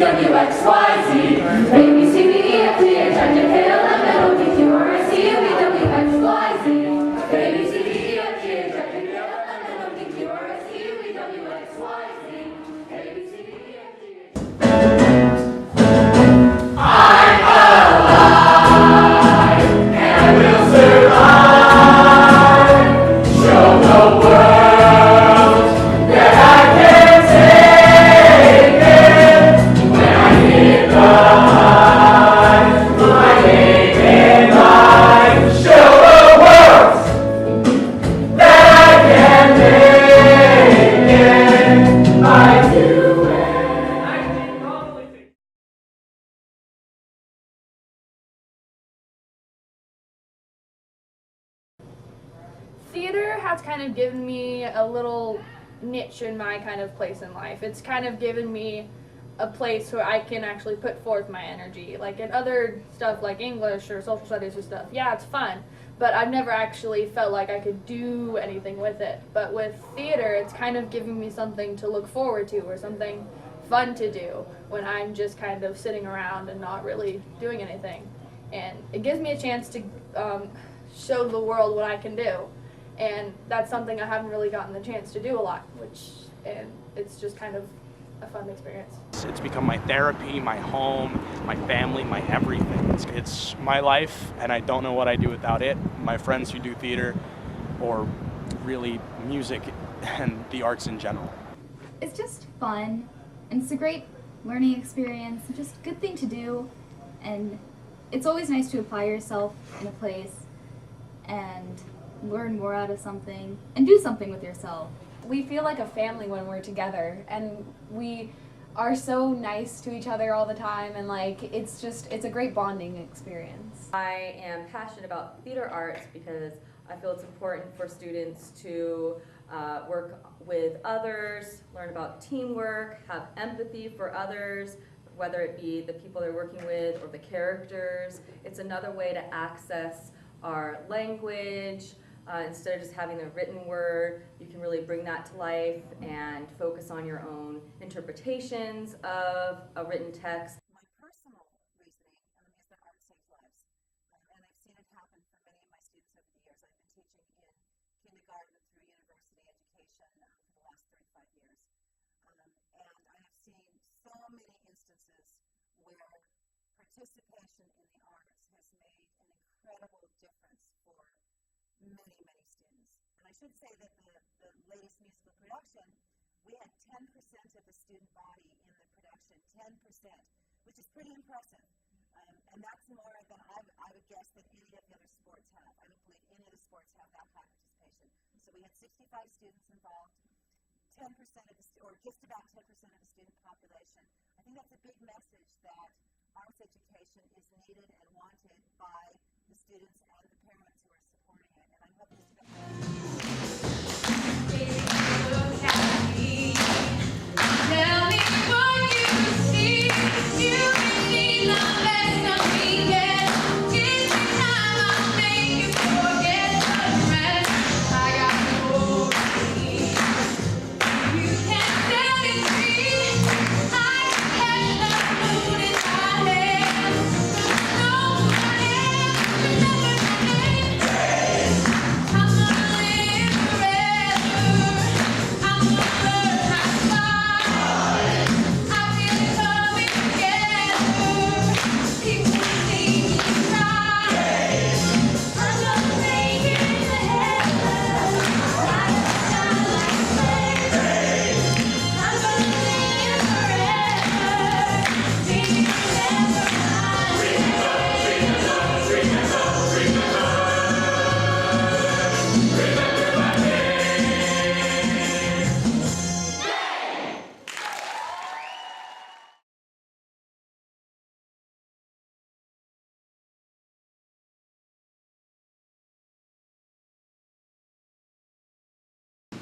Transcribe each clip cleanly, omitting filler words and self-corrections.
WXYZ. Theater has kind of given me a little niche in my kind of place in life. It's kind of given me a place where I can actually put forth my energy. Like in other stuff like English or social studies or stuff, yeah, it's fun, but I've never actually felt like I could do anything with it. But with theater, it's kind of giving me something to look forward to or something fun to do when I'm just kind of sitting around and not really doing anything. And it gives me a chance to show the world what I can do. And that's something I haven't really gotten the chance to do a lot, and it's just kind of a fun experience. It's become my therapy, my home, my family, my everything. It's my life, and I don't know what I do without it. My friends who do theater, or really music and the arts in general. It's just fun, and it's a great learning experience, and just a good thing to do, and it's always nice to apply yourself in a place and learn more out of something and do something with yourself. We feel like a family when we're together, and we are so nice to each other all the time, and like it's a great bonding experience. I am passionate about theater arts because I feel it's important for students to work with others, learn about teamwork, have empathy for others, whether it be the people they're working with or the characters. It's another way to access our language. Instead of just having the written word, you can really bring that to life and focus on your own interpretations of a written text. My personal reasoning is that art saves lives, and I've seen it happen for many of my students over the years. I've been teaching in kindergarten through university education for the last 35 years, and I have seen so many instances where participation in the arts has made an incredible difference for many, many students. And I should say that the latest musical production, we had 10% of the student body in the production, 10%, which is pretty impressive. And that's more than I would guess that any of the other sports have. I don't believe any of the sports have that high participation. So we had 65 students involved, 10% of the, or just about 10% of the student population. I think that's a big message that arts education is needed and wanted by the students and the parents who are supporting it. And I hope this is Tell me what you see. You really love best of me, yeah. Give me time, I'll make you forget the rest. I got no peace. You can't set me free. I can catch the moon in my hand. Know who I am, remember my name. I'm gonna live forever. I'm gonna learn how to fly.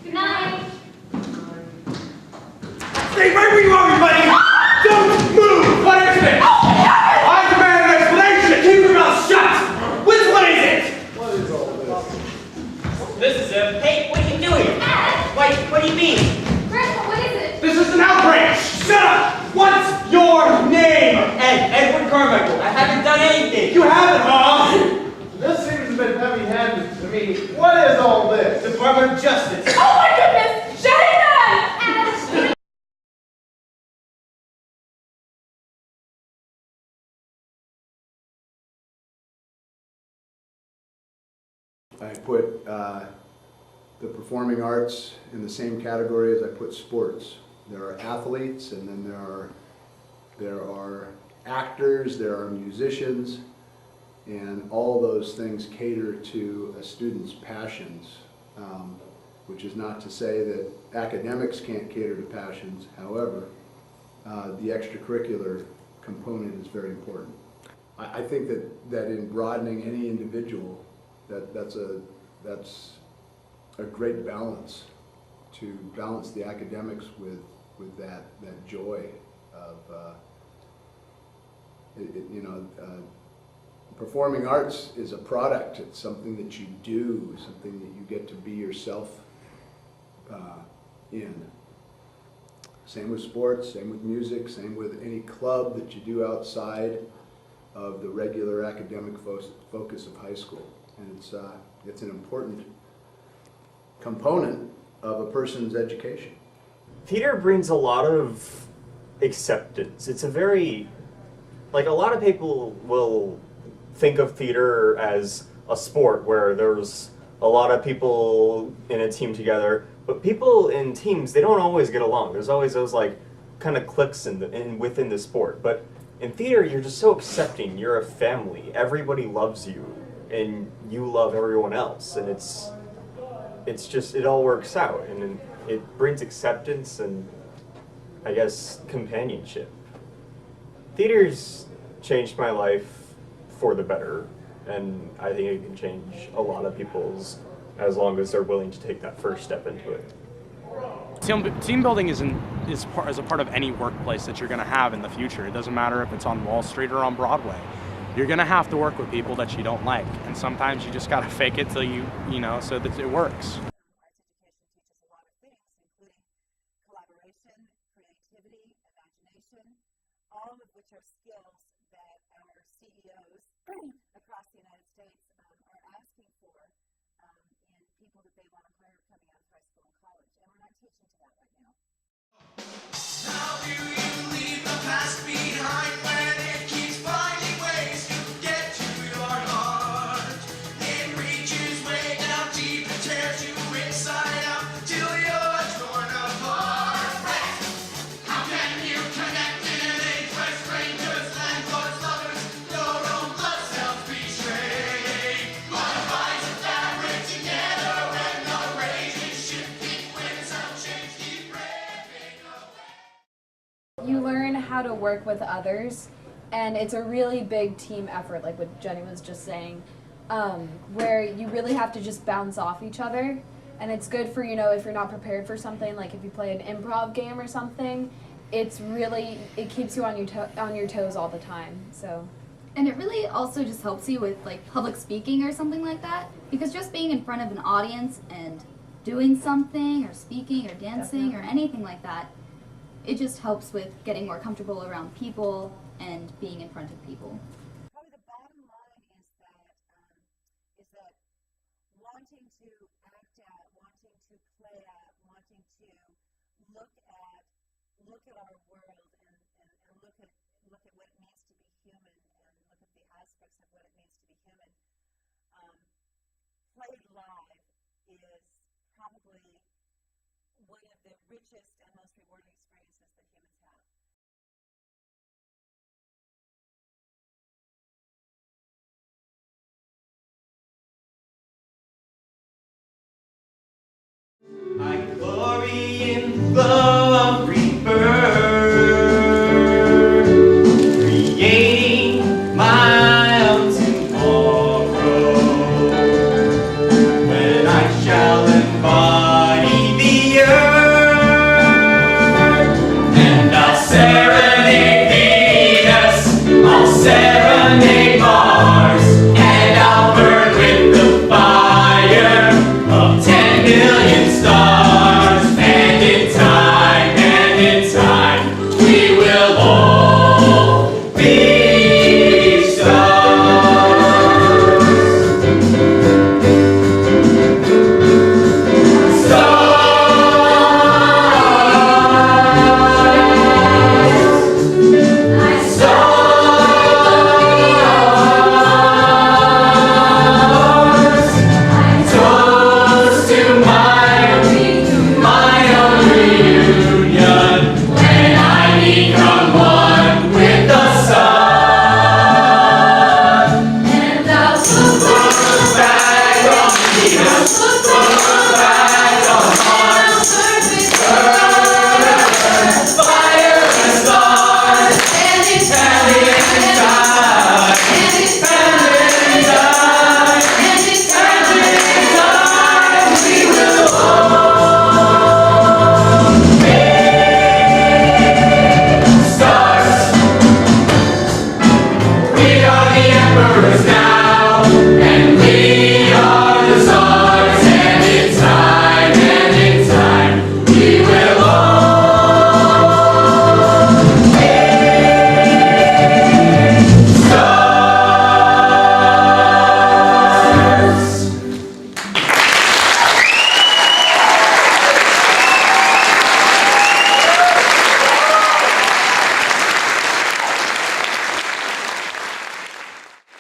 Good night. Stay right where you are, everybody! Don't move! What is it? I demand an explanation! Keep your mouth shut! Which one is it? What is all this? This is it. Hey, what are you doing? Wait, what do you mean? Grandpa, what is it? This is an outbreak! Shut up! What's your Edward Carmichael. I haven't done anything. You haven't, huh? This seems a bit heavy-handed to me. What is all this? Department of Justice. Oh my goodness! Shane! I put the performing arts in the same category as I put sports. There are athletes, and then there are actors, there are musicians, and all those things cater to a student's passions, which is not to say that academics can't cater to passions. However, the extracurricular component is very important. I think that in broadening any individual, that's a great balance, to balance the academics with that joy of performing arts is a product. It's something that you do, something that you get to be yourself in. Same with sports, same with music, same with any club that you do outside of the regular academic focus of high school. And it's an important component of a person's education. Theater brings a lot of acceptance. It's a very, like, a lot of people will think of theater as a sport where there's a lot of people in a team together, but people in teams, they don't always get along. There's always those like kind of cliques within the sport. But in theater, you're just so accepting. You're a family. Everybody loves you, and you love everyone else, and it's just, it all works out, and it brings acceptance and, I guess, companionship. Theater's changed my life for the better, and I think it can change a lot of people's, as long as they're willing to take that first step into it. Team building is a part of any workplace that you're going to have in the future. It doesn't matter if it's on Wall Street or on Broadway. You're going to have to work with people that you don't like, and sometimes you just got to fake it till you know, so that it works. Arts education teaches a lot of things, including collaboration, creativity, imagination, all of which are skills that our CEOs across the United States are asking for in people that they want to hire coming out of high school and college, and we're not teaching to that right now. How do you leave the past behind when it keeps finding ways to get to your heart? It reaches way down deep and tears you inside out till you're torn apart. How can you connect in an age where strangers, landlords, lovers, your own blood cells betray? What binds a fabric together when the rage is shifting winds of change keep ripping away? You learn how to work with others, and it's a really big team effort, like what Jenny was just saying, where you really have to just bounce off each other. And it's good for, if you're not prepared for something, like if you play an improv game or something, it keeps you on your toes all the time. So. And it really also just helps you with like public speaking or something like that, because just being in front of an audience and doing something or speaking or dancing or anything like that, it just helps with getting more comfortable around people and being in front of people. Probably the bottom line is that wanting to act at, wanting to play at, wanting to look at our world and look at what it means to be human and look at the aspects of what it means to be human. Played live is probably one of the richest and most rewarding experiences that humans have. I glory in the rebirth, creating my own tomorrow, when I shall embody the earth, and I'll serenade Venus, I'll serenade Mars, and I'll burn with the fire of 10 million stars, and in time Never is now.